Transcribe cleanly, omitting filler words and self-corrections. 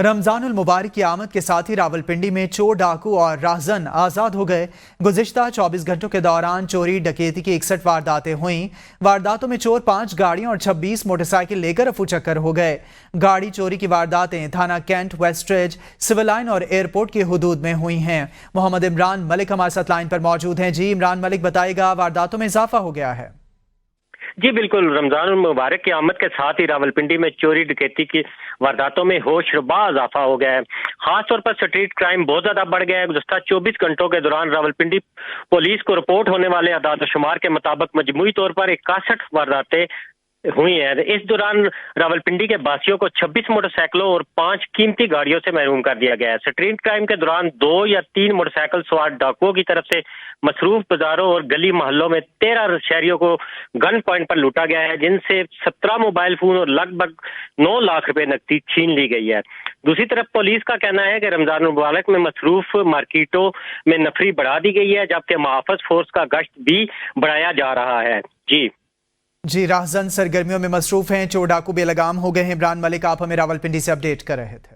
रमजानुल मुबारक की आमद के साथ ही रावलपिंडी में चोर डाकू और राहजन आज़ाद हो गए। गुज़िश्ता 24 घंटों के दौरान चोरी डकैती की 61 वारदातें हुईं। वारदातों में चोर 5 गाड़ियां और 26 मोटरसाइकिल लेकर रफू चक्कर हो गए। गाड़ी चोरी की वारदातें थाना कैंट, वेस्ट्रेज, सिविल लाइन और एयरपोर्ट की हुदूद में हुई हैं। मोहम्मद इमरान मलिक हमारे साथ लाइन पर मौजूद हैं। जी इमरान मलिक, बताइएगा, वारदातों में इजाफा हो गया है? जी बिल्कुल, रमजान मुबारक की आमद के साथ ही रावलपिंडी में चोरी डकैती की वारदातों में होशरुबा इजाफा हो गया है। खासतौर पर स्ट्रीट क्राइम बहुत ज्यादा बढ़ गया है। गुज़श्ता 24 घंटों के दौरान रावलपिंडी पुलिस को रिपोर्ट होने वाले आदाद शुमार के मुताबिक मजमूई तौर पर 61 वारदातें हुई है। इस दौरान रावलपिंडी के बासियों को 26 मोटरसाइकिलों और 5 कीमती गाड़ियों से महरूम कर दिया गया है। स्ट्रीट क्राइम के दौरान 2 या 3 मोटरसाइकिल सवार डाकुओं की तरफ से मसरूफ बाजारों और गली मोहल्लों में 13 शहरियों को गन पॉइंट पर लूटा गया है, जिनसे 17 मोबाइल फोन और लगभग 9 लाख रुपए नकदी छीन ली गई है। दूसरी तरफ पुलिस का कहना है कि रमजान मुबारक में मसरूफ मार्केटों में नफरी बढ़ा दी गई है, जबकि मुहाफ़िज़ फोर्स का गश्त भी बढ़ाया जा रहा है। जी, राहजन सरगर्मियों में मसरूफ हैं, चोर डाकू बेलगाम हो गए हैं। इमरान मलिक, आप हमें रावलपिंडी से अपडेट कर रहे थे।